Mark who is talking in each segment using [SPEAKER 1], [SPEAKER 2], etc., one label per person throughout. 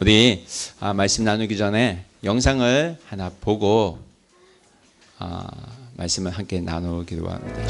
[SPEAKER 1] 우리 말씀 나누기 전에 영상을 하나 보고 말씀을 함께 나누기로 합니다.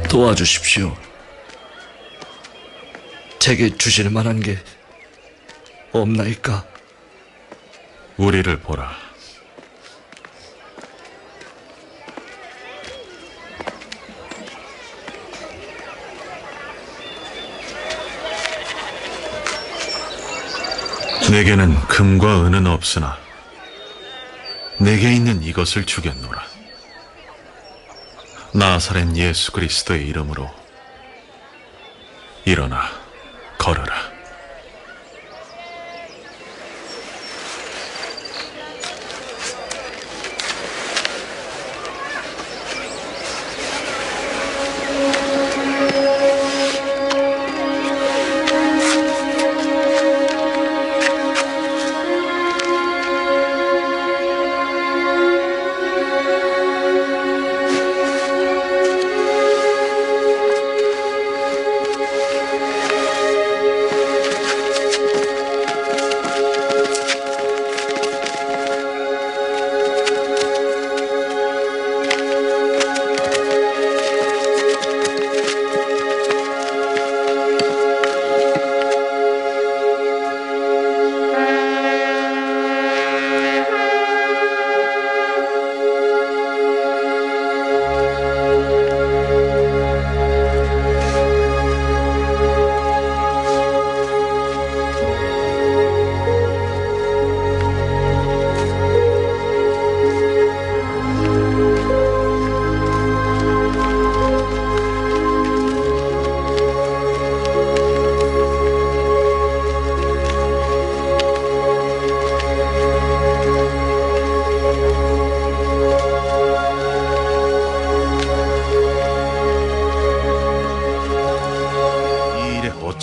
[SPEAKER 2] 도와주십시오. 제게 주실 만한 게 없나이까?
[SPEAKER 3] 우리를 보라. 내게는 금과 은은 없으나 내게 있는 이것을 주겠노라. 나사렛 예수 그리스도의 이름으로 일어나 걸으라.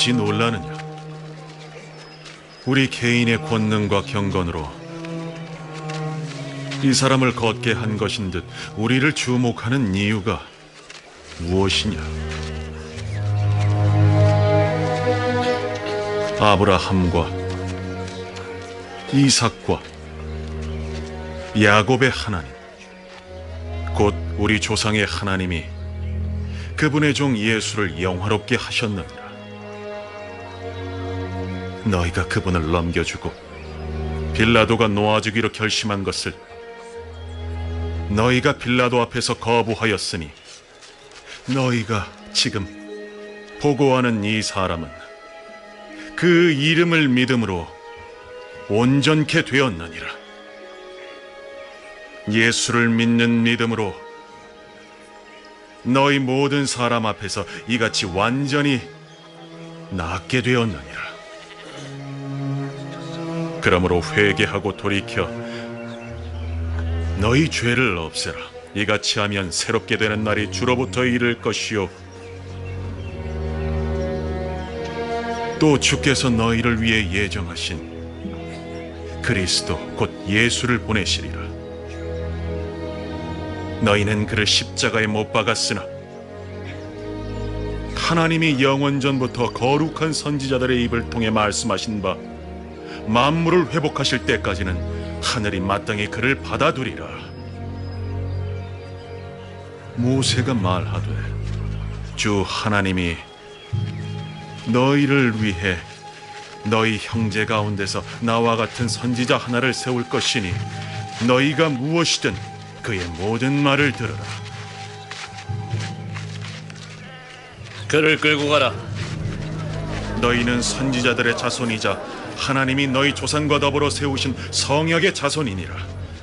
[SPEAKER 3] 어찌 놀라느냐? 우리 개인의 권능과 경건으로 이 사람을 걷게 한 것인 듯 우리를 주목하는 이유가 무엇이냐? 아브라함과 이삭과 야곱의 하나님, 곧 우리 조상의 하나님이 그분의 종 예수를 영화롭게 하셨느니라. 너희가 그분을 넘겨주고 빌라도가 놓아주기로 결심한 것을 너희가 빌라도 앞에서 거부하였으니 너희가 지금 보고하는 이 사람은 그 이름을 믿음으로 온전케 되었느니라. 예수를 믿는 믿음으로 너희 모든 사람 앞에서 이같이 완전히 낫게 되었느니라. 그러므로 회개하고 돌이켜 너희 죄를 없애라. 이같이 하면 새롭게 되는 날이 주로부터 이를 것이요 또 주께서 너희를 위해 예정하신 그리스도 곧 예수를 보내시리라. 너희는 그를 십자가에 못 박았으나 하나님이 영원전부터 거룩한 선지자들의 입을 통해 말씀하신 바 만물을 회복하실 때까지는 하늘이 마땅히 그를 받아두리라. 모세가 말하되 주 하나님이 너희를 위해 너희 형제 가운데서 나와 같은 선지자 하나를 세울 것이니 너희가 무엇이든 그의 모든 말을 들으라.
[SPEAKER 2] 그를 끌고 가라.
[SPEAKER 3] 너희는 선지자들의 자손이자 하나님이 너희 조상과 더불어 세우신 성역의 자손이니라.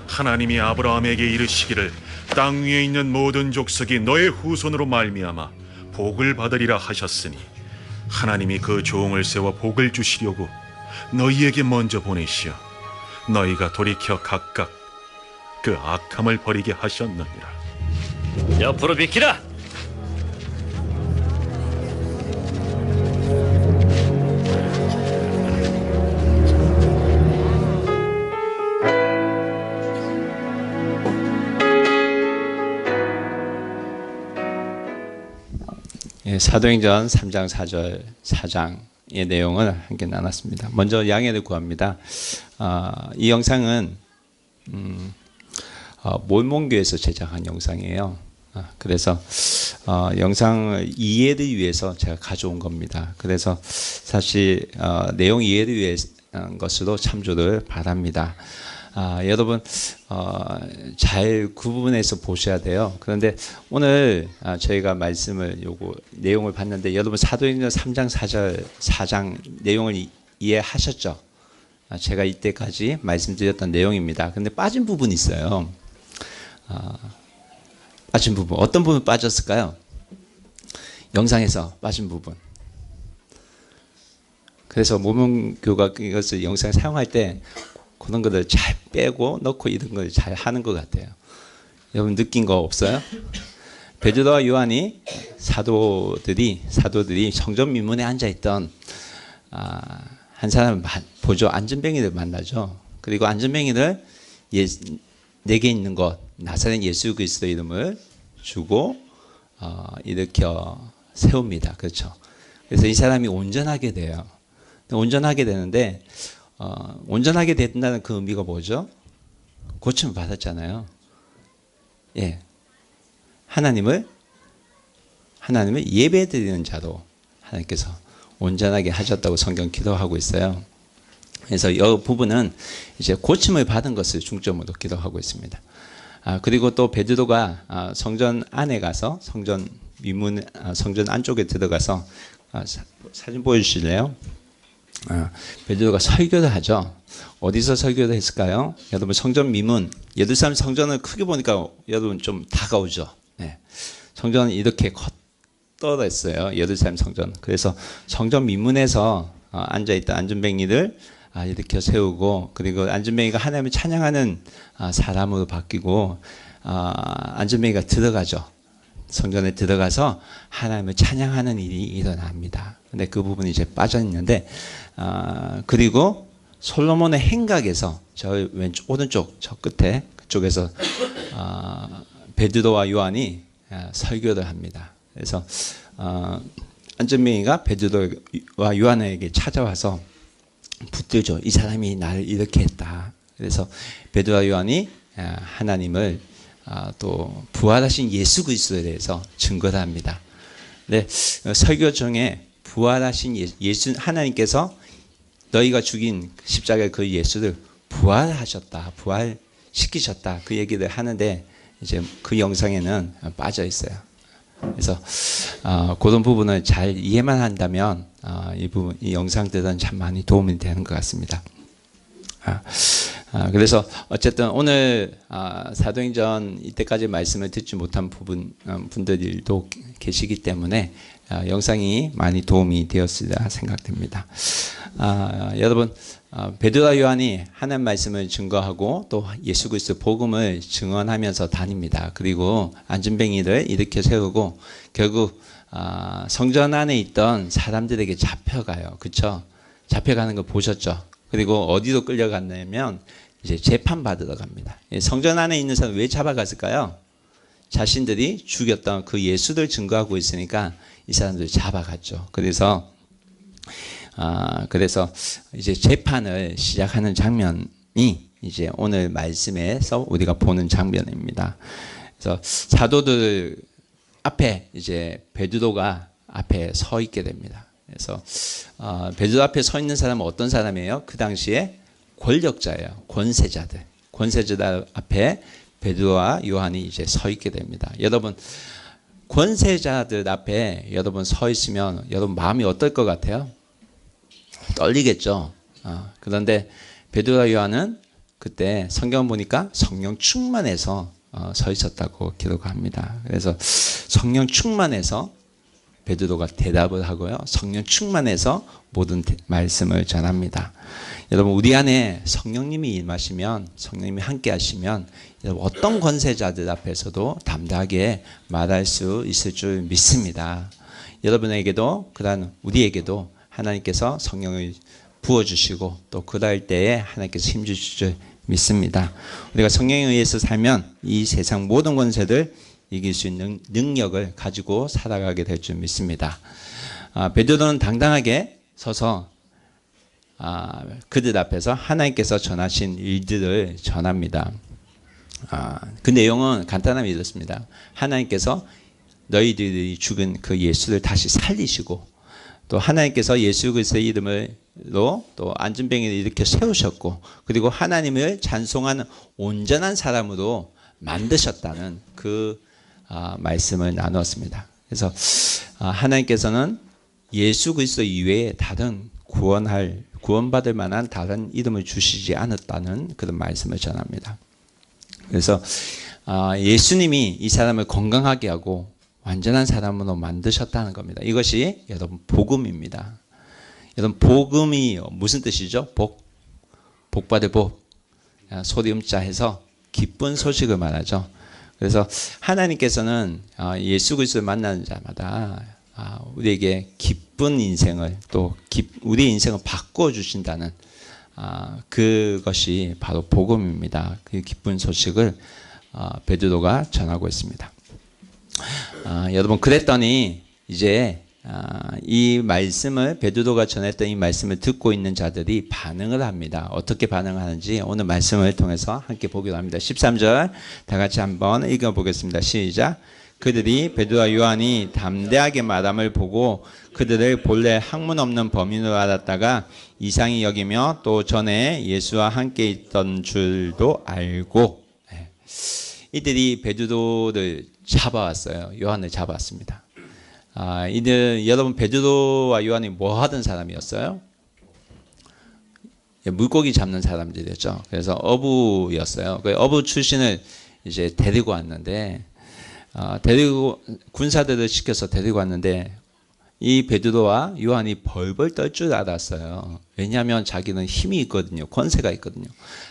[SPEAKER 3] 하나님이 아브라함에게 이르시기를 땅 위에 있는 모든 족속이 너의 후손으로 말미암아 복을 받으리라 하셨으니 하나님이 그 종을 세워 복을 주시려고 너희에게 먼저 보내시어 너희가 돌이켜 각각 그 악함을 버리게 하셨느니라.
[SPEAKER 2] 옆으로 비키라.
[SPEAKER 1] 사도행전 3장 4절 4장의 내용을 함께 나눴습니다. 먼저 양해를 구합니다. 이 영상은 몰몬교에서 제작한 영상이에요. 그래서 영상을 이해를 위해서 제가 가져온 겁니다. 그래서 사실 내용 이해를 위한 것으로 참조를 바랍니다. 여러분 잘 구분해서 보셔야 돼요. 그런데 오늘 저희가 말씀을 내용을 봤는데 여러분 사도행전 3장 4절 4장 내용을 이해하셨죠? 제가 이때까지 말씀드렸던 내용입니다. 근데 빠진 부분이 있어요. 빠진 부분 어떤 부분 빠졌을까요? 영상에서 빠진 부분. 그래서 모범교가 이것을 영상을 사용할 때 그런 것들 잘 빼고 넣고 이런 걸 잘 하는 것 같아요. 여러분 느낀 거 없어요? 베드로와 요한이 사도들이 성전 민문에 앉아 있던 한 사람을 보죠. 안전뱅이를 만나죠. 그리고 안전뱅이를 내게 있는 것 나사렛 예수 그리스도 이름을 주고 일으켜 세웁니다. 그렇죠. 그래서 이 사람이 온전하게 돼요. 온전하게 되는데 온전하게 된다는 그 의미가 뭐죠? 고침을 받았잖아요. 예, 하나님을 예배드리는 자로 하나님께서 온전하게 하셨다고 성경 기도하고 있어요. 그래서 이 부분은 이제 고침을 받은 것을 중점으로 기도하고 있습니다. 그리고 또 베드로가 성전 안에 가서 성전 안쪽에 들어가서 사진 보여주실래요? 베드로가 설교를 하죠. 어디서 설교를 했을까요? 여러분 성전 미문 예루살렘 성전을 크게 보니까 여러분 좀 다가오죠. 네. 성전은 이렇게 컸더랬어요. 예루살렘 성전. 그래서 성전 미문에서 앉아있던 안전뱅이를 일으켜 세우고 그리고 안전뱅이가 하나님을 찬양하는 사람으로 바뀌고 안전뱅이가 들어가죠. 성전에 들어가서 하나님을 찬양하는 일이 일어납니다. 근데 그 부분이 이제 빠져 있는데 그리고 솔로몬의 행각에서 저 왼쪽 오른쪽 저 끝에 그쪽에서 베드로와 요한이 설교를 합니다. 그래서 안전뱅이가 베드로와 요한에게 찾아와서 붙들죠. 이 사람이 나를 이렇게 했다. 그래서 베드로와 요한이 하나님을 또 부활하신 예수 그리스도에 대해서 증거를 합니다. 네, 설교 중에 부활하신 예수 하나님께서 너희가 죽인 십자가의 그 예수를 부활하셨다, 부활시키셨다 그 얘기를 하는데 이제 그 영상에는 빠져 있어요. 그래서 그런 부분을 잘 이해만 한다면 이 영상들은 참 많이 도움이 되는 것 같습니다. 그래서 어쨌든 오늘 사도행전 이때까지 말씀을 듣지 못한 분들도 계시기 때문에 영상이 많이 도움이 되었으리라 생각됩니다. 여러분 베드로와 요한이 하나님 말씀을 증거하고 또 예수 그리스도 복음을 증언하면서 다닙니다. 그리고 안전뱅이를 일으켜 세우고 결국 성전 안에 있던 사람들에게 잡혀가요. 그렇죠? 잡혀가는 거 보셨죠? 그리고 어디로 끌려갔냐면 이제 재판 받으러 갑니다. 성전 안에 있는 사람 왜 잡아갔을까요? 자신들이 죽였던 그 예수를 증거하고 있으니까 이 사람들을 잡아갔죠. 그래서 이제 재판을 시작하는 장면이 이제 오늘 말씀에서 우리가 보는 장면입니다. 그래서 사도들 앞에 이제 베드로가 앞에 서 있게 됩니다. 그래서 베드로 앞에 서 있는 사람은 어떤 사람이에요? 그 당시에 권력자예요. 권세자들 앞에 베드로와 요한이 이제 서 있게 됩니다. 여러분 권세자들 앞에 여러분 서 있으면 여러분 마음이 어떨 것 같아요? 떨리겠죠. 그런데 베드로와 요한은 그때 성경 보니까 성령 충만해서 서 있었다고 기록합니다. 그래서 성령 충만해서 베드로가 대답을 하고요. 성령 충만해서 모든 말씀을 전합니다. 여러분 우리 안에 성령님이 임하시면 성령님이 함께 하시면 여러분 어떤 권세자들 앞에서도 담대하게 말할 수 있을 줄 믿습니다. 여러분에게도 그다음 우리에게도 하나님께서 성령을 부어주시고 또 그럴 때에 하나님께서 힘주실 줄 믿습니다. 우리가 성령에 의해서 살면 이 세상 모든 권세들 이길 수 있는 능력을 가지고 살아가게 될 줄 믿습니다. 베드로는 당당하게 서서 그들 앞에서 하나님께서 전하신 일들을 전합니다. 그 내용은 간단하게 이렇습니다. 하나님께서 너희들이 죽은 그 예수를 다시 살리시고 또 하나님께서 예수 그리스도의 이름으로 또 안전병이를 일으켜 세우셨고 그리고 하나님을 찬송하는 온전한 사람으로 만드셨다는 그 말씀을 나누었습니다. 그래서 하나님께서는 예수 그리스도 이외에 다른 구원받을 만한 다른 이름을 주시지 않았다는 그런 말씀을 전합니다. 그래서 예수님이 이 사람을 건강하게 하고 완전한 사람으로 만드셨다는 겁니다. 이것이 여러분 복음입니다. 여러분 복음이 무슨 뜻이죠? 복받을 복, 소리음자 해서 기쁜 소식을 말하죠. 그래서 하나님께서는 예수 그리스도를 만나는 자마다 우리에게 기쁜 인생을 또 우리의 인생을 바꿔 주신다는 그것이 바로 복음입니다. 그 기쁜 소식을 베드로가 전하고 있습니다. 여러분 그랬더니 이제 이 말씀을 베드로가 전했던 이 말씀을 듣고 있는 자들이 반응을 합니다. 어떻게 반응하는지 오늘 말씀을 통해서 함께 보기로 합니다. 13절 다 같이 한번 읽어보겠습니다. 시작. 그들이 베드로와 요한이 담대하게 말함을 보고 그들을 본래 학문 없는 범인으로 알았다가 이상히 여기며 또 전에 예수와 함께 있던 줄도 알고 이들이 베드로를 잡아왔어요. 요한을 잡아왔습니다. 여러분 베드로와 요한이 뭐 하던 사람이었어요? 물고기 잡는 사람들이었죠. 그래서 어부였어요. 그 어부 출신을 이제 데리고 왔는데 군사들을 시켜서 데리고 왔는데 이 베드로와 요한이 벌벌 떨 줄 알았어요. 왜냐하면 자기는 힘이 있거든요. 권세가 있거든요.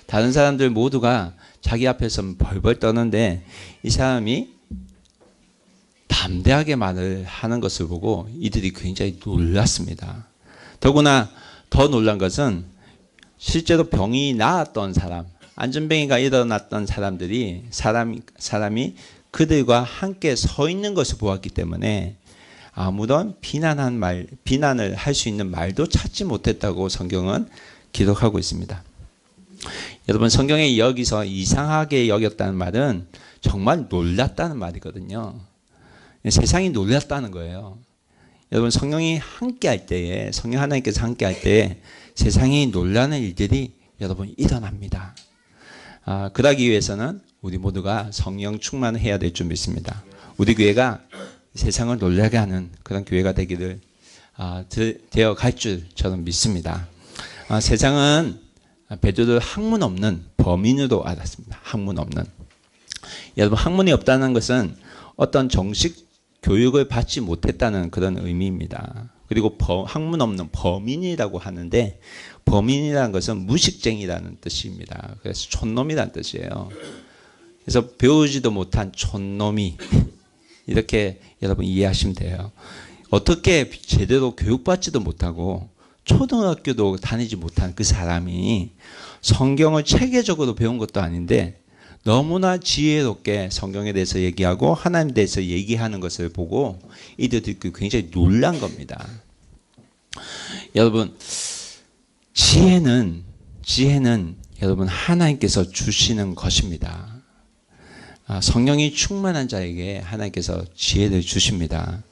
[SPEAKER 1] 다른 사람들 모두가 자기 앞에서 벌벌 떠는데 이 사람이 담대하게 말을 하는 것을 보고 이들이 굉장히 놀랐습니다. 더구나 더 놀란 것은 실제로 병이 나았던 사람, 안전병이가 일어났던 사람이 그들과 함께 서 있는 것을 보았기 때문에 아무런 비난을 할 수 있는 말도 찾지 못했다고 성경은 기록하고 있습니다. 여러분 성경에 여기서 이상하게 여겼다는 말은 정말 놀랐다는 말이거든요. 세상이 놀랐다는 거예요. 여러분 성령이 함께 할 때에 성령 하나님께서 함께 할 때에 세상이 놀라는 일들이 여러분 일어납니다. 그러기 위해서는 우리 모두가 성령 충만해야 될 줄 믿습니다. 우리 교회가 세상을 놀라게 하는 그런 교회가 되기를 되어 갈 줄 저는 믿습니다. 세상은 베드로를 학문 없는 범인으로 알았습니다. 학문 없는. 여러분 학문이 없다는 것은 어떤 정식 교육을 받지 못했다는 그런 의미입니다. 그리고 학문 없는 범인이라고 하는데 범인이라는 것은 무식쟁이라는 뜻입니다. 그래서 촌놈이라는 뜻이에요. 그래서 배우지도 못한 촌놈이 이렇게 여러분 이해하시면 돼요. 어떻게 제대로 교육받지도 못하고 초등학교도 다니지 못한 그 사람이 성경을 체계적으로 배운 것도 아닌데 너무나 지혜롭게 성경에 대해서 얘기하고 하나님에 대해서 얘기하는 것을 보고 이들이 굉장히 놀란 겁니다. 여러분 지혜는 여러분 하나님께서 주시는 것입니다. 성령이 충만한 자에게 하나님께서 지혜를 주십니다.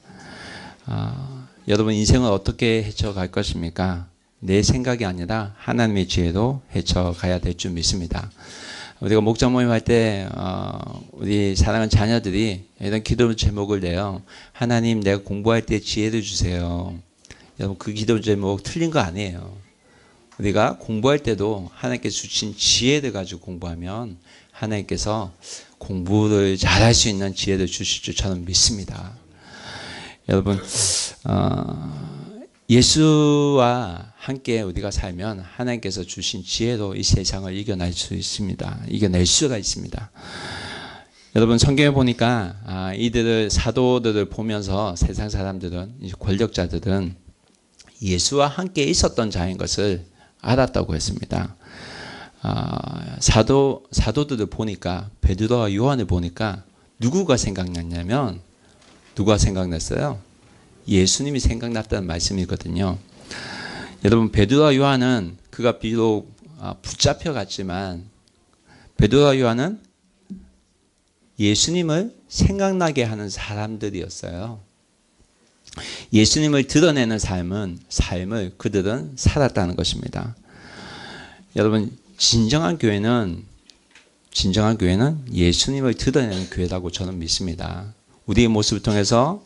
[SPEAKER 1] 여러분 인생을 어떻게 헤쳐갈 것입니까? 내 생각이 아니라 하나님의 지혜로 헤쳐가야 될 줄 믿습니다. 우리가 목장 모임 할 때 우리 사랑하는 자녀들이 이런 기도 제목을 내요. 하나님, 내가 공부할 때 지혜를 주세요. 여러분, 그 기도 제목 틀린 거 아니에요. 우리가 공부할 때도 하나님께서 주신 지혜를 가지고 공부하면 하나님께서 공부를 잘할 수 있는 지혜를 주실 줄 저는 믿습니다. 여러분, 예수와 함께 우리가 살면 하나님께서 주신 지혜로 이 세상을 이겨낼 수 있습니다. 이겨낼 수가 있습니다. 여러분, 성경에 보니까 이들을, 사도들을 보면서 세상 사람들은, 권력자들은 예수와 함께 있었던 자인 것을 알았다고 했습니다. 사도들을 보니까, 베드로와 요한을 보니까 누구가 생각났냐면, 누가 생각났어요? 예수님이 생각났다는 말씀이거든요. 여러분, 베드로와 요한은 그가 비록 붙잡혀 갔지만 베드로와 요한은 예수님을 생각나게 하는 사람들이었어요. 예수님을 드러내는 삶을 그들은 살았다는 것입니다. 여러분, 진정한 교회는 예수님을 드러내는 교회라고 저는 믿습니다. 우리의 모습을 통해서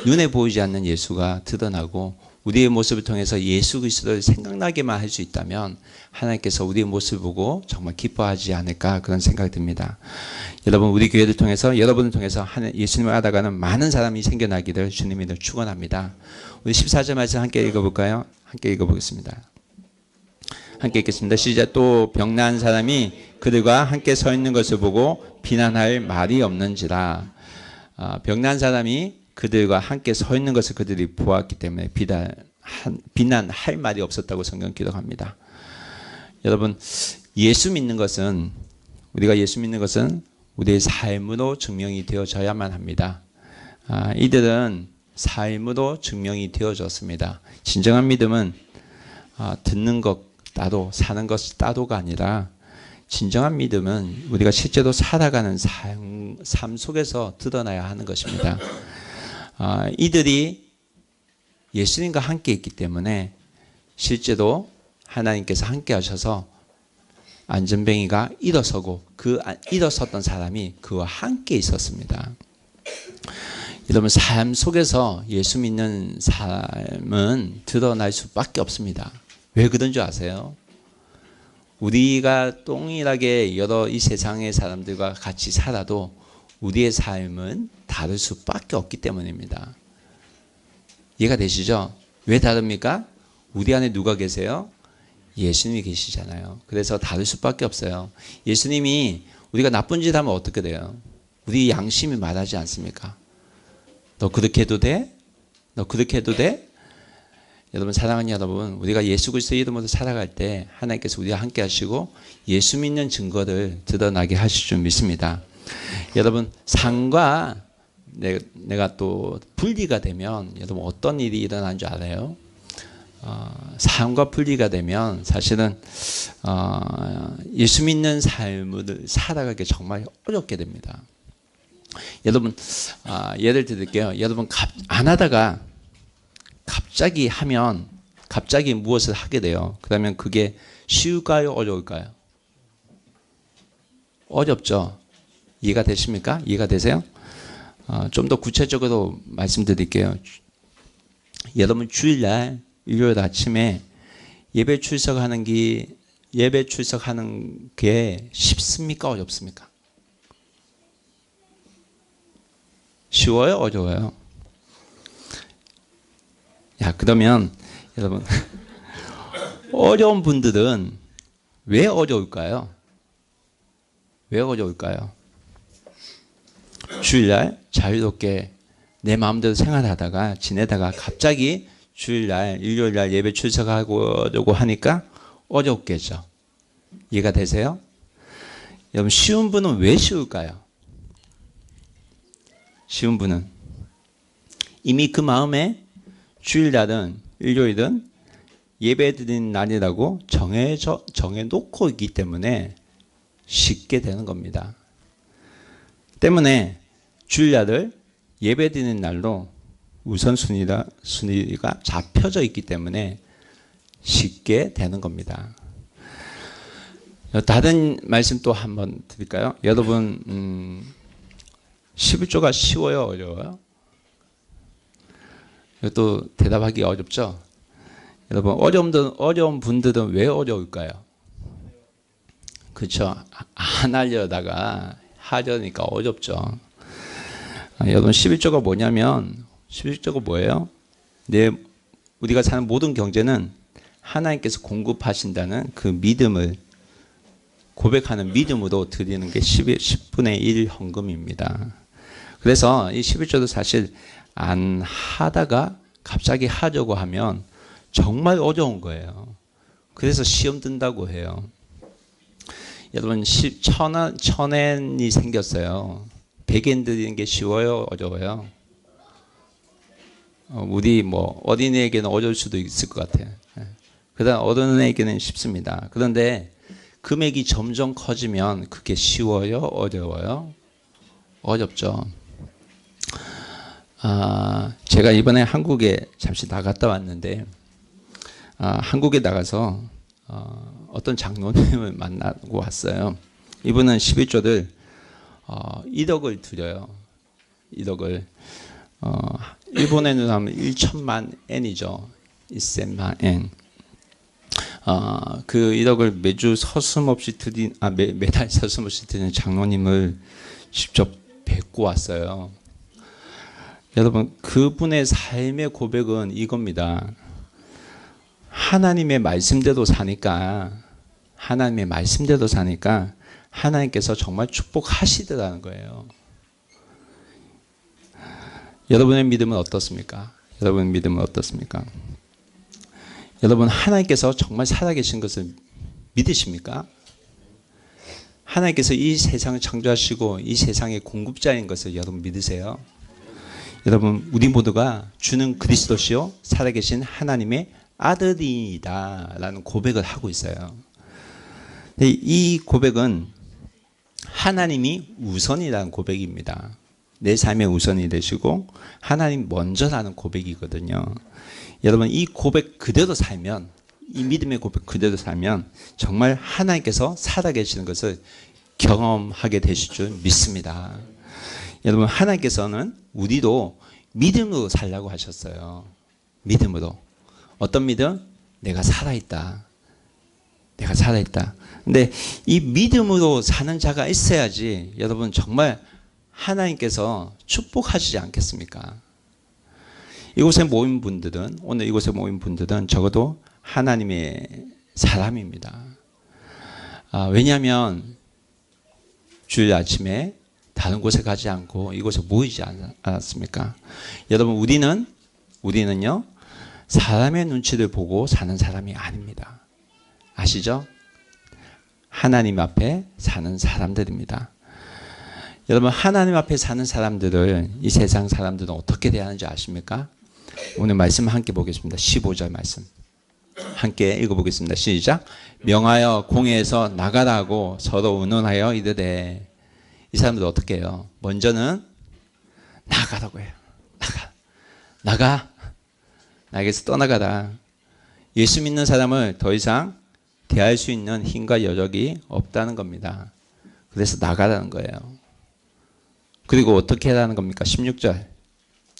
[SPEAKER 1] 눈에 보이지 않는 예수가 드러나고 우리의 모습을 통해서 예수 그리스도를 생각나게만 할 수 있다면 하나님께서 우리의 모습을 보고 정말 기뻐하지 않을까 그런 생각이 듭니다. 여러분, 우리 교회를 통해서, 여러분을 통해서 예수님을 알아가는 많은 사람이 생겨나기를 주님이 축원합니다. 우리 14절 말씀 함께 읽어볼까요? 함께 읽어보겠습니다. 함께 읽겠습니다. 시작. 또 병난 사람이 그들과 함께 서 있는 것을 보고 비난할 말이 없는지라. 병난 사람이 그들과 함께 서 있는 것을 그들이 보았기 때문에 비난할 말이 없었다고 성경 기록합니다. 여러분, 우리가 예수 믿는 것은 우리의 삶으로 증명이 되어져야만 합니다. 이들은 삶으로 증명이 되어졌습니다. 진정한 믿음은 듣는 것 따로, 사는 것 따로가 아니라 진정한 믿음은 우리가 실제로 살아가는 삶 속에서 드러나야 하는 것입니다. 이들이 예수님과 함께 있기 때문에 실제로 하나님께서 함께 하셔서 안전뱅이가 일어서고 그 일어섰던 사람이 그와 함께 있었습니다. 여러분, 삶 속에서 예수 믿는 삶은 드러날 수밖에 없습니다. 왜 그런 줄 아세요? 우리가 동일하게 여러 이 세상의 사람들과 같이 살아도 우리의 삶은 다를 수밖에 없기 때문입니다. 이해가 되시죠? 왜 다릅니까? 우리 안에 누가 계세요? 예수님이 계시잖아요. 그래서 다를 수밖에 없어요. 예수님이 우리가 나쁜 짓 하면 어떻게 돼요? 우리 양심이 말하지 않습니까? 너 그렇게 해도 돼? 너 그렇게 해도 돼? 여러분, 사랑하는 여러분, 우리가 예수 그리스도의 이름으로 살아갈 때 하나님께서 우리와 함께 하시고 예수 믿는 증거를 드러나게 하실 줄 믿습니다. 여러분, 상과 내가 또 분리가 되면 여러분 어떤 일이 일어나는 줄 알아요? 삶과 분리가 되면 사실은 예수 믿는 삶을 살아가기 정말 어렵게 됩니다. 여러분, 예를 들을게요. 여러분, 안 하다가 갑자기 무엇을 하게 돼요. 그러면 그게 쉬울까요? 어려울까요? 어렵죠. 이해가 되십니까? 이해가 되세요? 좀 더 구체적으로 말씀드릴게요. 여러분, 주일날 일요일 아침에 예배 출석하는 게 쉽습니까? 어렵습니까? 쉬워요? 어려워요? 그러면 여러분, 어려운 분들은 왜 어려울까요? 왜 어려울까요? 주일날 자유롭게 내 마음대로 생활하다가 지내다가 갑자기 주일날, 일요일날 예배 출석하려고 하니까 어렵겠죠. 이해가 되세요? 여러분, 쉬운 분은 왜 쉬울까요? 쉬운 분은 이미 그 마음에 주일날은 일요일은 예배 드리는 날이라고 정해놓고 있기 때문에 쉽게 되는 겁니다. 때문에 주일날을 예배 드리는 날로 우선순위가 잡혀져 있기 때문에 쉽게 되는 겁니다. 다른 말씀 또 한번 드릴까요? 여러분 11조가 쉬워요, 어려워요? 이것도 대답하기 어렵죠? 여러분 어려운 분들은 왜 어려울까요? 그렇죠? 안 하려다가 하려니까 어렵죠. 여러분 11조가 뭐냐면 11조가 뭐예요? 우리가 사는 모든 경제는 하나님께서 공급하신다는 그 믿음을 고백하는 믿음으로 드리는 게 10분의 1 헌금입니다. 그래서 이 11조도 사실 안 하다가 갑자기 하려고 하면 정말 어려운 거예요. 그래서 시험 든다고 해요. 여러분 천엔이 생겼어요. 100엔 드리는 게 쉬워요, 어려워요? 우리 어린이에게는 어려울 수도 있을 것 같아요. 그다음 어른에게는 쉽습니다. 그런데 금액이 점점 커지면 그게 쉬워요, 어려워요? 어렵죠. 제가 이번에 한국에 잠시 나갔다 왔는데 한국에 나가서 어떤 장로님을 만나고 왔어요. 이분은 11조를 1억을 드려요. 1억을 일본에는 하면 1천만 엔이죠. 1000만 엔. 그 1억을 매주 서슴없이 매달 서슴없이 드리는 장로님을 직접 뵙고 왔어요. 여러분 그분의 삶의 고백은 이겁니다. 하나님의 말씀대로 사니까 하나님께서 정말 축복하시더라는 거예요. 여러분의 믿음은 어떻습니까? 여러분 하나님께서 정말 살아계신 것을 믿으십니까? 하나님께서 이 세상을 창조하시고 이 세상의 공급자인 것을 여러분 믿으세요? 여러분 우리 모두가 주는 그리스도시요 살아계신 하나님의 아들이다 라는 고백을 하고 있어요. 이 고백은 하나님이 우선이라는 고백입니다. 내 삶의 우선이 되시고 하나님 먼저라는 고백이거든요. 여러분 이 고백 그대로 살면, 이 믿음의 고백 그대로 살면 정말 하나님께서 살아계시는 것을 경험하게 되실 줄 믿습니다. 여러분 하나님께서는 우리도 믿음으로 살라고 하셨어요. 믿음으로. 어떤 믿음? 내가 살아있다. 근데 이 믿음으로 사는 자가 있어야지 여러분 정말 하나님께서 축복하시지 않겠습니까? 오늘 이곳에 모인 분들은 적어도 하나님의 사람입니다. 왜냐하면 주일 아침에 다른 곳에 가지 않고 이곳에 모이지 않았습니까? 여러분 우리는요 사람의 눈치를 보고 사는 사람이 아닙니다. 아시죠? 하나님 앞에 사는 사람들입니다. 여러분 하나님 앞에 사는 사람들을 이 세상 사람들은 어떻게 대하는지 아십니까? 오늘 말씀 함께 보겠습니다. 15절 말씀 함께 읽어보겠습니다. 시작. 명하여 공회에서 나가라고 서로 의논하여 이르되. 이 사람들 어떻게 해요? 먼저는 나가라고 해요. 나가. 나에게서 떠나가라. 예수 믿는 사람을 더 이상 대할 수 있는 힘과 여력이 없다는 겁니다. 그래서 나가라는 거예요. 그리고 어떻게 하라는 겁니까? 16절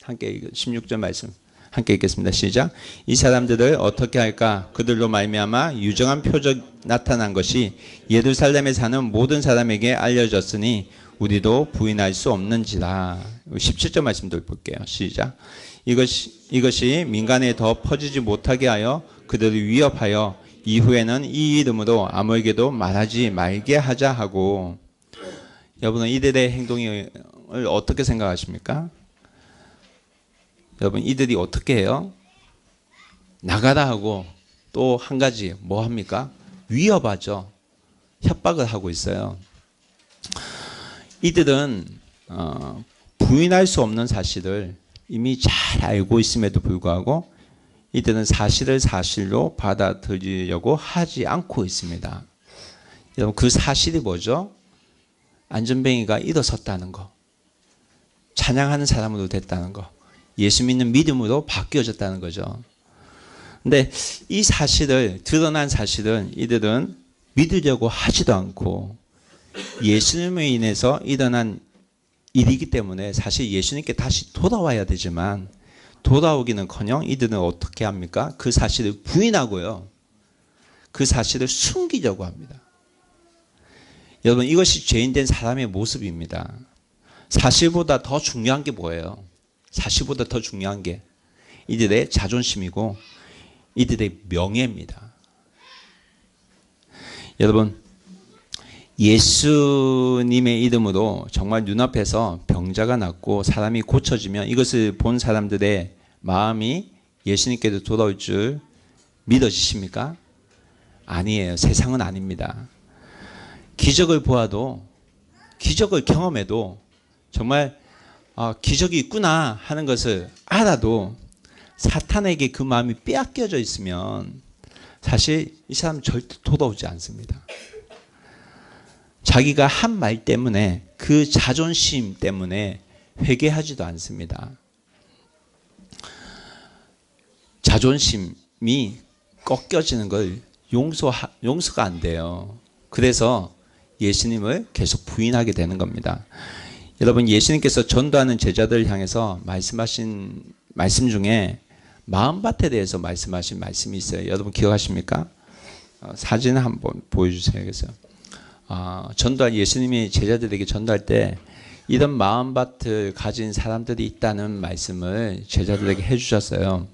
[SPEAKER 1] 16절 말씀 함께 읽겠습니다. 시작. 이 사람들을 어떻게 할까? 그들로 말미암아 유정한 표적이 나타난 것이 예루살렘에 사는 모든 사람에게 알려졌으니 우리도 부인할 수 없는지라. 17절 말씀도 볼게요. 시작. 이것이 민간에 더 퍼지지 못하게 하여 그들을 위협하여 이후에는 이 이름으로 아무에게도 말하지 말게 하자 하고. 여러분은 이들의 행동을 어떻게 생각하십니까? 여러분 이들이 어떻게 해요? 나가라 하고 또 한 가지 뭐 합니까? 위협하죠. 협박을 하고 있어요. 이들은 부인할 수 없는 사실을 이미 잘 알고 있음에도 불구하고 이들은 사실을 사실로 받아들이려고 하지 않고 있습니다. 여러분 그 사실이 뭐죠? 안전뱅이가 일어섰다는 거, 찬양하는 사람으로 됐다는 거, 예수 믿는 믿음으로 바뀌어졌다는 거죠. 근데 이 사실을, 드러난 사실은 이들은 믿으려고 하지도 않고 예수님으로 인해서 일어난 일이기 때문에 사실 예수님께 다시 돌아와야 되지만 돌아오기는커녕 이들은 어떻게 합니까? 그 사실을 부인하고요. 그 사실을 숨기려고 합니다. 여러분, 이것이 죄인된 사람의 모습입니다. 사실보다 더 중요한 게 뭐예요? 사실보다 더 중요한 게 이들의 자존심이고 이들의 명예입니다. 여러분, 예수님의 이름으로 정말 눈앞에서 병자가 낫고 사람이 고쳐지면 이것을 본 사람들의 마음이 예수님께로 돌아올 줄 믿어지십니까? 아니에요. 세상은 아닙니다. 기적을 보아도, 기적을 경험해도 정말 기적이 있구나 하는 것을 알아도 사탄에게 그 마음이 빼앗겨져 있으면 사실 이 사람은 절대 돌아오지 않습니다. 자기가 한 말 때문에, 그 자존심 때문에 회개하지도 않습니다. 자존심이 꺾여지는 걸 용서가 안 돼요. 그래서 예수님을 계속 부인하게 되는 겁니다. 여러분, 예수님께서 전도하는 제자들을 향해서 말씀하신 말씀 중에 마음밭에 대해서 말씀하신 말씀이 있어요. 여러분 기억하십니까? 사진 한번 보여주셔야겠어요. 예수님이 제자들에게 전도할 때 이런 마음밭을 가진 사람들이 있다는 말씀을 제자들에게 해주셨어요.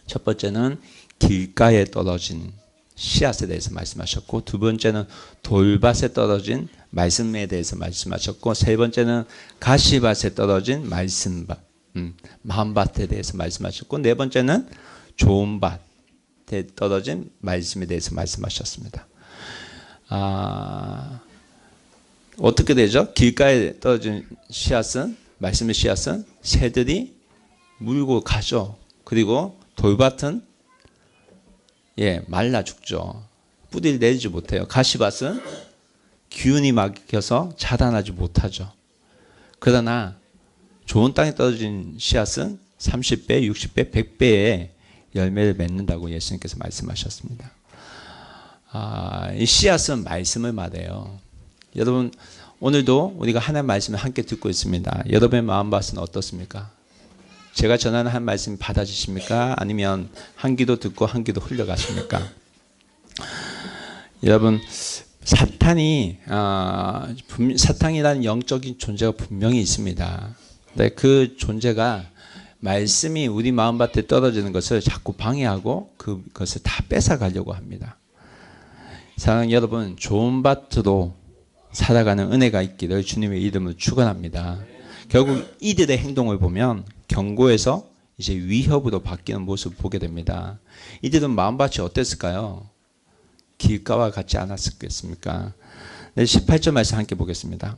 [SPEAKER 1] 첫 번째는 길가에 떨어진 씨앗에 대해서 말씀하셨고, 두 번째는 돌밭에 떨어진 말씀에 대해서 말씀하셨고, 세 번째는 가시밭에 떨어진 마음밭에 대해서 말씀하셨고, 네 번째는 좋은 밭에 떨어진 말씀에 대해서 말씀하셨습니다. 어떻게 되죠? 길가에 떨어진 씨앗은, 말씀의 씨앗은 새들이 물고 가죠. 그리고 돌밭은 말라 죽죠. 뿌리를 내리지 못해요. 가시밭은 기운이 막혀서 자라나지 못하죠. 그러나 좋은 땅에 떨어진 씨앗은 30배, 60배, 100배의 열매를 맺는다고 예수님께서 말씀하셨습니다. 이 씨앗은 말씀을 말해요. 여러분, 오늘도 우리가 하나님의 말씀을 함께 듣고 있습니다. 여러분의 마음밭은 어떻습니까? 제가 전하는 한 말씀 받아주십니까? 아니면 한 귀도 듣고 한 귀도 흘려가십니까? 여러분, 사탄이라는 영적인 존재가 분명히 있습니다. 근데 그 존재가 말씀이 우리 마음밭에 떨어지는 것을 자꾸 방해하고 그것을 다 뺏어가려고 합니다. 사랑하는 여러분, 좋은 밭으로 살아가는 은혜가 있기를 주님의 이름으로 축원합니다. 결국 이들의 행동을 보면 경고에서 이제 위협으로 바뀌는 모습을 보게 됩니다. 이들은 마음밭이 어땠을까요? 길가와 같지 않았겠습니까? 18절 말씀 함께 보겠습니다.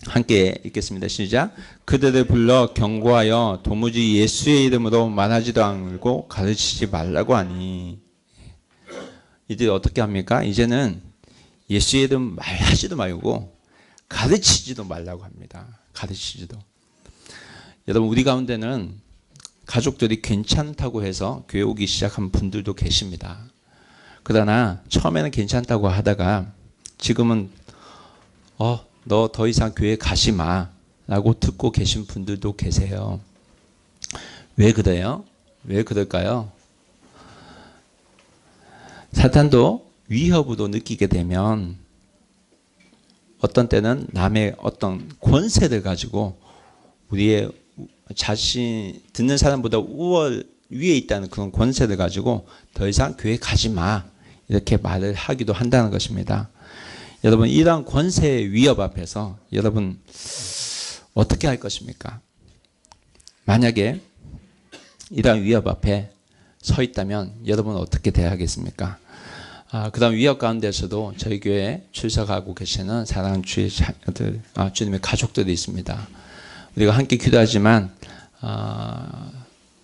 [SPEAKER 1] 함께 읽겠습니다. 시작. 그들을 불러 경고하여 도무지 예수의 이름으로 말하지도 않고 가르치지 말라고 하니, 이들이 어떻게 합니까? 이제는 예수의 이름 말하지도 말고 가르치지도 말라고 합니다. 가르치지도. 여러분, 우리 가운데는 가족들이 괜찮다고 해서 교회 오기 시작한 분들도 계십니다. 그러나 처음에는 괜찮다고 하다가 지금은 너 더 이상 교회 가지 마 라고 듣고 계신 분들도 계세요. 왜 그래요? 왜 그럴까요? 사탄도 위협으로 느끼게 되면 어떤 때는 남의 어떤 권세를 가지고 우리의 자신, 듣는 사람보다 위에 있다는 그런 권세를 가지고 더 이상 교회 가지 마 이렇게 말을 하기도 한다는 것입니다. 여러분, 이러한 권세의 위협 앞에서 여러분 어떻게 할 것입니까? 만약에 이러한 위협 앞에 서 있다면 여러분 어떻게 대하겠습니까? 그 다음 위협 가운데서도 저희 교회에 출석하고 계시는 사랑하는 주의 자녀들, 주님의 가족들이 있습니다. 우리가 함께 기도하지만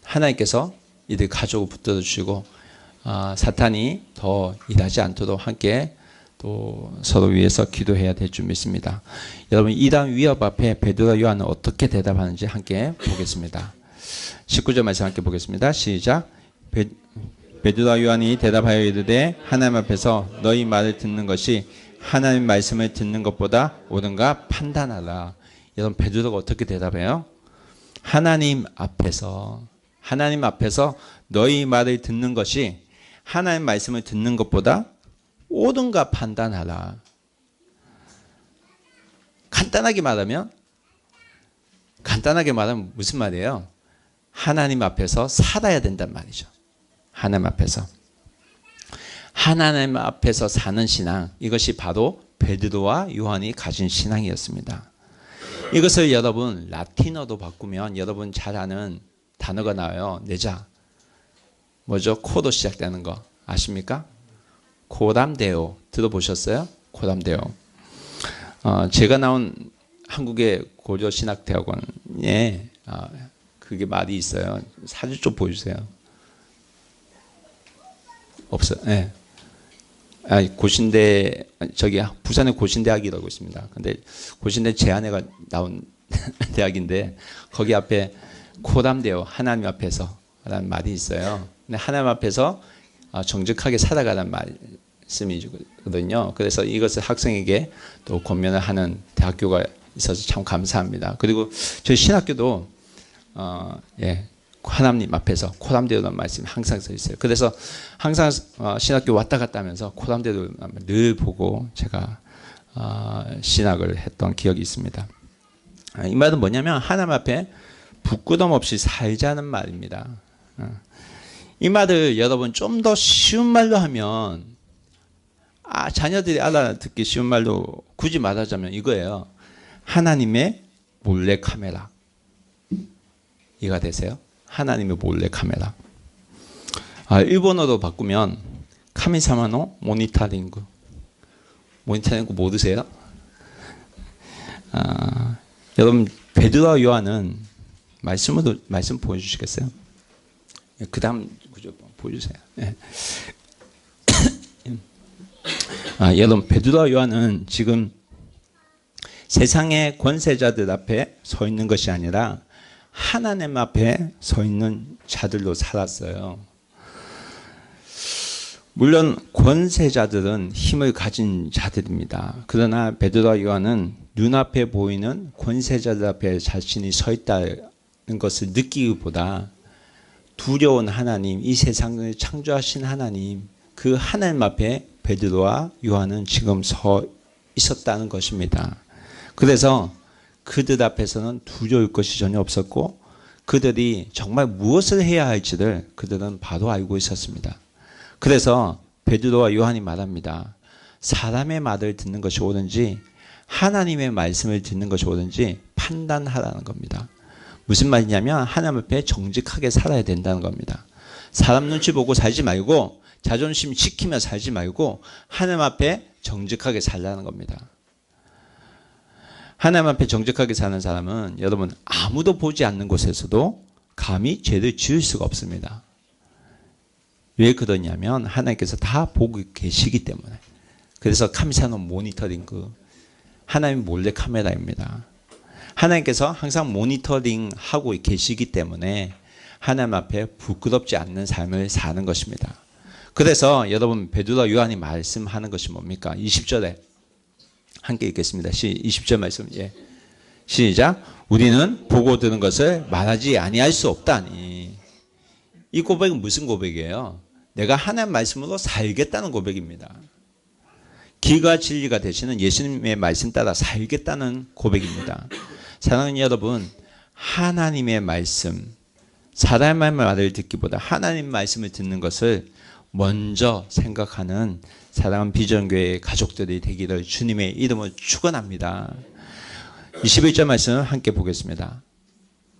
[SPEAKER 1] 하나님께서 이들 가족을 붙들어 주시고 사탄이 더 일하지 않도록 함께 또 서로 위해서 기도해야 될 줄 믿습니다. 여러분, 이러한 위협 앞에 베드로와 요한은 어떻게 대답하는지 함께 보겠습니다. 19절 말씀 함께 보겠습니다. 시작. 베드로와 요한이 대답하여 이르되 하나님 앞에서 너희 말을 듣는 것이 하나님 말씀을 듣는 것보다 옳은가 판단하라. 여러분 베드로가 어떻게 대답해요? 하나님 앞에서 너희 말을 듣는 것이 하나님 말씀을 듣는 것보다 옳은가 판단하라. 간단하게 말하면 무슨 말이에요? 하나님 앞에서 살아야 된단 말이죠. 하나님 앞에서 사는 신앙, 이것이 바로 베드로와 요한이 가진 신앙이었습니다. 이것을 여러분 라틴어도 바꾸면 여러분 잘 아는 단어가 나와요. 내자. 뭐죠? 코로 시작되는 거 아십니까? 코람데오 들어보셨어요? 코람데오. 제가 나온 한국의 고려신학대학원에 그게 말이 있어요. 사진 좀 보여주세요. 없어요. 네. 고신대 저기 부산의 고신대학이라고 있습니다. 근데 고신대 제 아내가 나온 대학인데 거기 앞에 코람데오 하나님 앞에서라는 말이 있어요. 근데 하나님 앞에서 정직하게 살아가는 말씀이거든요. 그래서 이것을 학생에게 또 권면을 하는 대학교가 있어서 참 감사합니다. 그리고 저희 신학교도 하나님 앞에서 코람데오라는 말씀이 항상 써 있어요. 그래서 항상 신학교 왔다 갔다 하면서 코람데오를 늘 보고 제가 신학을 했던 기억이 있습니다. 이 말은 뭐냐면 하나님 앞에 부끄럼 없이 살자는 말입니다. 이 말을 여러분 좀 더 쉬운 말로 하면 자녀들이 알아듣기 쉬운 말로 굳이 말하자면 이거예요. 하나님의 몰래카메라. 이해가 되세요? 하나님의 몰래카메라. 일본어로 바꾸면 카미사마노 모니터링구. 모니터링구 모르세요? 여러분 베드로와 요한은 말씀 보여주시겠어요? 그 다음 구조 보여주세요. 네. 여러분 베드로와 요한은 지금 세상의 권세자들 앞에 서 있는 것이 아니라 하나님 앞에 서 있는 자들로 살았어요. 물론 권세자들은 힘을 가진 자들입니다. 그러나 베드로와 요한은 눈앞에 보이는 권세자들 앞에 자신이 서 있다는 것을 느끼기보다 두려운 하나님, 이 세상을 창조하신 하나님, 그 하나님 앞에 베드로와 요한은 지금 서 있었다는 것입니다. 그래서 그들 앞에서는 두려울 것이 전혀 없었고 그들이 정말 무엇을 해야 할지를 그들은 바로 알고 있었습니다. 그래서 베드로와 요한이 말합니다. 사람의 말을 듣는 것이 옳은지 하나님의 말씀을 듣는 것이 옳은지 판단하라는 겁니다. 무슨 말이냐면 하나님 앞에 정직하게 살아야 된다는 겁니다. 사람 눈치 보고 살지 말고 자존심 지키며 살지 말고 하나님 앞에 정직하게 살라는 겁니다. 하나님 앞에 정직하게 사는 사람은 여러분 아무도 보지 않는 곳에서도 감히 죄를 지을 수가 없습니다. 왜 그러냐면 하나님께서 다 보고 계시기 때문에. 그래서 카미사노 모니터링 하나님 몰래 카메라입니다. 하나님께서 항상 모니터링하고 계시기 때문에 하나님 앞에 부끄럽지 않는 삶을 사는 것입니다. 그래서 여러분 베드로와 요한이 말씀하는 것이 뭡니까? 20절에 함께 읽겠습니다. 20절 말씀. 시작. 우리는 보고 들은 것을 말하지 아니할 수 없다니. 이 고백은 무슨 고백이에요? 내가 하나님 말씀으로 살겠다는 고백입니다. 길과 진리가 되시는 예수님의 말씀 따라 살겠다는 고백입니다. 사랑하는 여러분, 하나님의 말씀, 사람의 말을 듣기보다 하나님 말씀을 듣는 것을 먼저 생각하는 사랑하는 비전교회 가족들이 되기를 주님의 이름으로 축원합니다. 21절 말씀 함께 보겠습니다.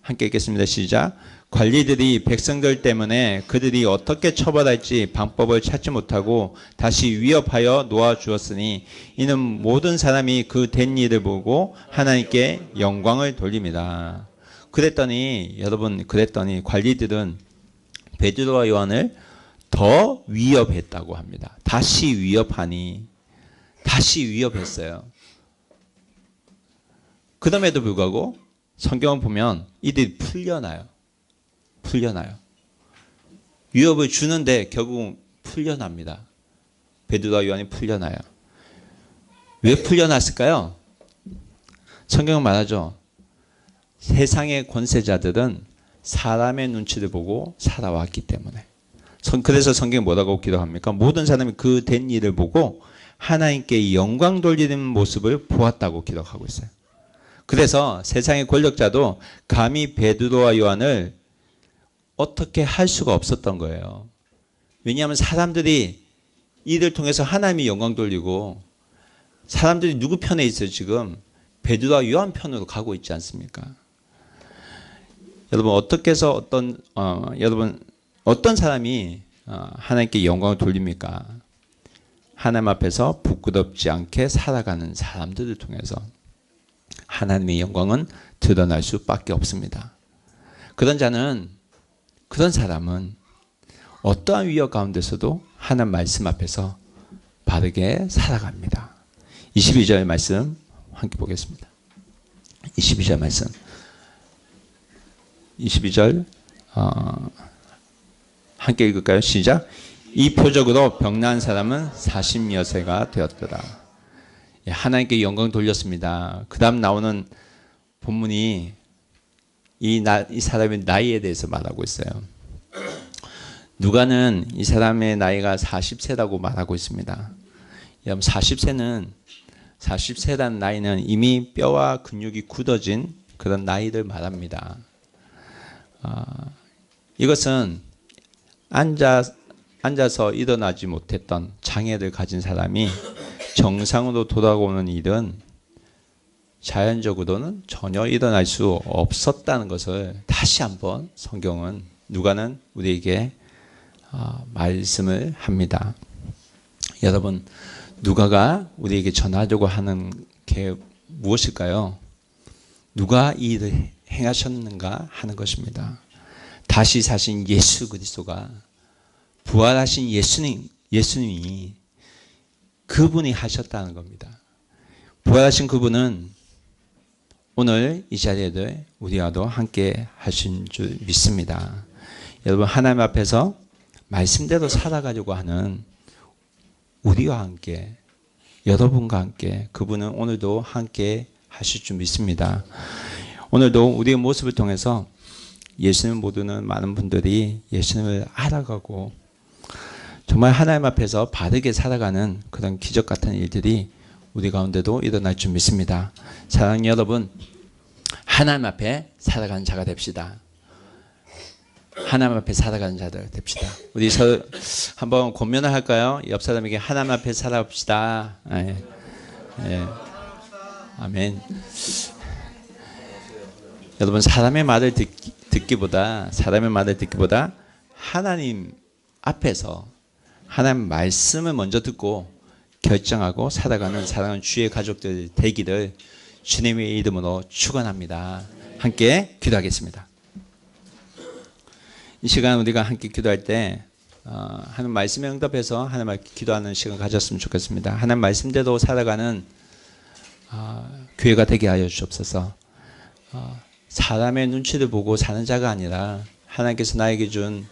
[SPEAKER 1] 함께 읽겠습니다. 시작. 관리들이 백성들 때문에 그들이 어떻게 처벌할지 방법을 찾지 못하고 다시 위협하여 놓아주었으니 이는 모든 사람이 그 된 일을 보고 하나님께 영광을 돌립니다. 그랬더니 관리들은 베드로와 요한을 더 위협했다고 합니다. 다시 위협했어요. 그럼에도 불구하고 성경을 보면 이들이 풀려나요. 풀려나요. 위협을 주는데 결국은 풀려납니다. 베드로와 요한이 풀려나요. 왜 풀려났을까요? 성경은 말하죠. 세상의 권세자들은 사람의 눈치를 보고 살아왔기 때문에. 그래서 성경이 뭐라고 기도합니까? 모든 사람이 그 된 일을 보고 하나님께 영광 돌리는 모습을 보았다고 기록하고 있어요. 그래서 세상의 권력자도 감히 베드로와 요한을 어떻게 할 수가 없었던 거예요. 왜냐하면 사람들이 이를 통해서 하나님이 영광 돌리고 사람들이 누구 편에 있어요? 지금 베드로와 요한 편으로 가고 있지 않습니까? 여러분 어떻게 해서 어떤 사람이 하나님께 영광을 돌립니까? 하나님 앞에서 부끄럽지 않게 살아가는 사람들을 통해서 하나님의 영광은 드러날 수밖에 없습니다. 그런 사람은 어떠한 위협 가운데서도 하나님 말씀 앞에서 바르게 살아갑니다. 22절 말씀 함께 보겠습니다. 22절 말씀. 22절 함께 읽을까요? 시작. 이 표적으로 병나은 사람은 40여세가 되었더라. 하나님께 영광 돌렸습니다. 그 다음 나오는 본문이 이 사람의 나이에 대해서 말하고 있어요. 누가는 이 사람의 나이가 40세라고 말하고 있습니다. 여러분 40세라는 나이는 이미 뼈와 근육이 굳어진 그런 나이를 말합니다. 이것은 앉아서 일어나지 못했던 장애를 가진 사람이 정상으로 돌아오는 일은 자연적으로는 전혀 일어날 수 없었다는 것을 다시 한번 성경은 누가는 우리에게 말씀을 합니다. 여러분 누가가 우리에게 전하려고 하는 게 무엇일까요? 누가 이 일을 행하셨는가 하는 것입니다. 다시 사신 예수 그리스도가 부활하신 예수님이 그분이 하셨다는 겁니다. 부활하신 그분은 오늘 이 자리에도 우리와도 함께 하신 줄 믿습니다. 여러분 하나님 앞에서 말씀대로 살아가려고 하는 우리와 함께 여러분과 함께 그분은 오늘도 함께 하실 줄 믿습니다. 오늘도 우리의 모습을 통해서 예수님을 모르는 많은 분들이 예수님을 알아가고 정말 하나님 앞에서 바르게 살아가는 그런 기적 같은 일들이 우리 가운데도 일어날 줄 믿습니다. 사랑하는 여러분, 하나님 앞에 살아가는 자가 됩시다. 하나님 앞에 살아가는 자들 됩시다. 우리 한번 권면을 할까요? 옆 사람에게 하나님 앞에 살아봅시다. 예. 예. 아멘. 여러분 사람의 말을 듣기보다 하나님 앞에서 하나님 말씀을 먼저 듣고 결정하고 살아가는 사랑하는 주의 가족들 되기를 주님의 이름으로 축원합니다. 함께 기도하겠습니다. 이 시간 우리가 함께 기도할 때 하나님 말씀에 응답해서 하나님 기도하는 시간 가졌으면 좋겠습니다. 하나님 말씀대로 살아가는 교회가 되게 하여 주옵소서. 사람의 눈치를 보고 사는 자가 아니라 하나님께서 나에게 준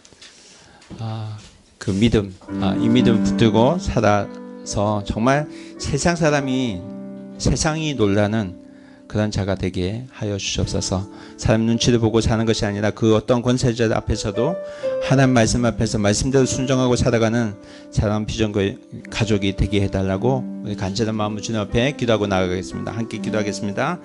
[SPEAKER 1] 그 믿음, 이 믿음을 붙들고 살아서 정말 세상이 놀라는 그런 자가 되게 하여 주옵소서. 사람 눈치를 보고 사는 것이 아니라 그 어떤 권세자들 앞에서도 하나님 말씀 앞에서 말씀대로 순종하고 살아가는 사람 비전과 가족이 되게 해달라고 우리 간절한 마음을 주님 앞에 기도하고 나아가겠습니다. 함께 기도하겠습니다.